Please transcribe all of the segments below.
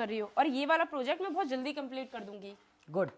कर रही हो और ये वाला प्रोजेक्ट मैं बहुत जल्दी कंप्लीट कर दूंगी। गुड।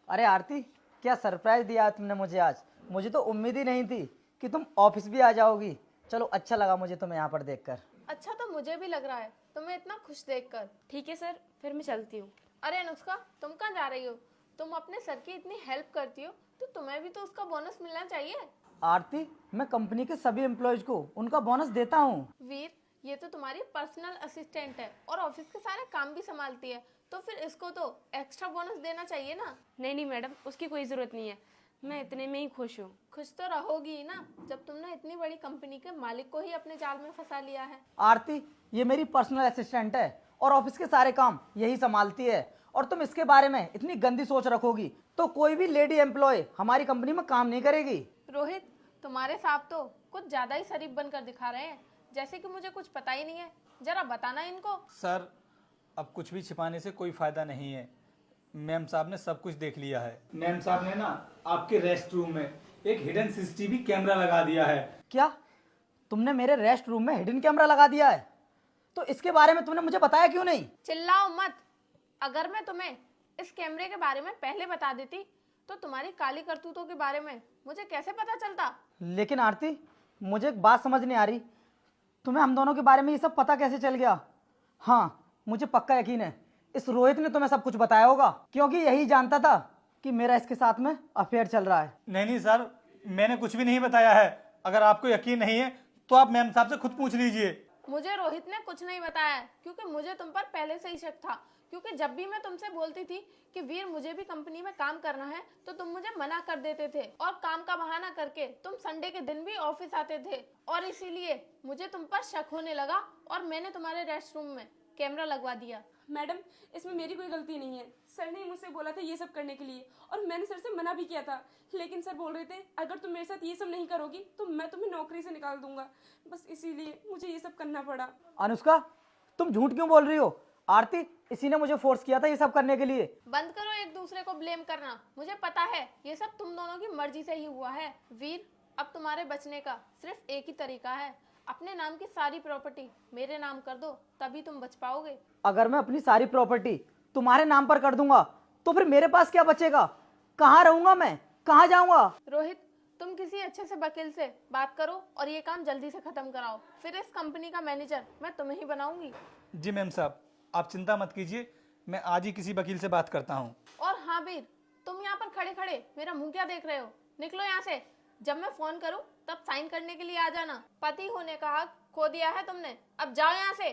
अरे आरती, क्या सरप्राइज दिया तुमने मुझे आज। मुझे तो उम्मीद ही नहीं थी कि तुम ऑफिस भी आ जाओगी। चलो अच्छा लगा मुझे तुम्हें यहाँ पर देखकर। अच्छा तो मुझे भी लग रहा है तुम्हें इतना खुश देखकर। ठीक है सर, फिर मैं चलती हूँ। अरे अनुष्का, तुम कहाँ जा रही हो? तुम अपने सर की इतनी हेल्प करती हो तो तुम्हें भी तो उसका बोनस मिलना चाहिए। आरती, मैं कंपनी के सभी एम्प्लॉयज को उनका बोनस देता हूँ। वीर, ये तो तुम्हारी पर्सनल असिस्टेंट है और ऑफिस के सारे काम भी संभालती है, तो फिर इसको तो एक्स्ट्रा बोनस देना चाहिए ना। नहीं नहीं मैडम, उसकी कोई ज़रूरत नहीं है, मैं इतने में ही खुश हूँ। खुश तो रहोगी ही ना जब तुमने इतनी बड़ी कंपनी के मालिक को ही अपने जाल में फंसा लिया है। आरती, ये मेरी पर्सनल असिस्टेंट है और ऑफिस के सारे काम यही संभालती है, और तुम इसके बारे में इतनी गंदी सोच रखोगी तो कोई भी लेडी एम्प्लॉय हमारी कंपनी में काम नहीं करेगी। रोहित, तुम्हारे साहब तो कुछ ज्यादा ही शरीफ बनकर दिखा रहे हैं, जैसे कि मुझे कुछ पता ही नहीं है। जरा बताना इनको। सर, अब कुछ भी छिपाने से कोई फायदा नहीं है। मैम साहब ने सब कुछ देख लिया है। मैम साहब ने ना आपके रेस्ट रूम में एक हिडन सीसीटीवी कैमरा लगा दिया है। क्या तुमने मेरे रेस्ट रूम में हिडन कैमरा लगा दिया है? तो इसके बारे में तुमने मुझे बताया क्यों नहीं? चिल्लाओ मत। अगर मैं तुम्हें इस कैमरे के बारे में पहले बता देती तो तुम्हारी काली करतूतों के बारे में मुझे कैसे पता चलता? लेकिन आरती, मुझे एक बात समझ नहीं आ रही, तुम्हें हम दोनों के बारे में ये सब पता कैसे चल गया? हाँ, मुझे पक्का यकीन है इस रोहित ने तुम्हें सब कुछ बताया होगा, क्योंकि यही जानता था कि मेरा इसके साथ में अफेयर चल रहा है। नहीं सर, मैंने कुछ भी नहीं बताया है। अगर आपको यकीन नहीं है तो आप मैम साहब से खुद पूछ लीजिए। मुझे रोहित ने कुछ नहीं बताया है, क्योंकि मुझे तुम पर पहले से ही शक था। क्योंकि जब भी मैं तुमसे बोलती थी कि वीर मुझे भी कंपनी में काम करना है तो तुम मुझे मना कर देते थे और काम का बहाना करके तुम संडे के दिन भी ऑफिस आते थे, और इसीलिए मुझे तुम पर शक होने लगा और मैंने तुम्हारे रेस्ट रूम में कैमरा लगवा दिया। मैडम, इसमें मेरी कोई गलती नहीं है। सर ने मुझसे बोला था ये सब करने के लिए और मैंने सर से मना भी किया था, लेकिन सर बोल रहे थे अगर तुम मेरे साथ ये सब नहीं करोगी तो मैं तुम्हें नौकरी से निकाल दूंगा। बस इसीलिए मुझे ये सब करना पड़ा। अनुष्का, तुम झूठ क्यों बोल रही हो? आरती, इसी ने मुझे फोर्स किया था ये सब करने के लिए। बंद करो एक दूसरे को ब्लेम करना। मुझे पता है ये सब तुम दोनों की मर्जी से ही हुआ है। वीर, अब तुम्हारे बचने का सिर्फ एक ही तरीका है, अपने नाम की सारी प्रॉपर्टी मेरे नाम कर दो, तभी तुम बच पाओगे। अगर मैं अपनी सारी प्रॉपर्टी तुम्हारे नाम पर कर दूंगा तो फिर मेरे पास क्या बचेगा? कहाँ रहूंगा मैं? कहाँ जाऊंगा? रोहित, तुम किसी अच्छे से वकील से बात करो और ये काम जल्दी से खत्म कराओ, फिर इस कंपनी का मैनेजर मैं तुम्हें ही बनाऊंगी। जी मैम साहब, आप चिंता मत कीजिए, मैं आज ही किसी वकील से बात करता हूँ। और हाँ वीर, तुम यहाँ पर खड़े खड़े मेरा मुंह क्या देख रहे हो? निकलो यहाँ से। जब मैं फोन करूँ तब साइन करने के लिए आ जाना। पति होने का हक खो दिया है तुमने, अब जाओ यहाँ से।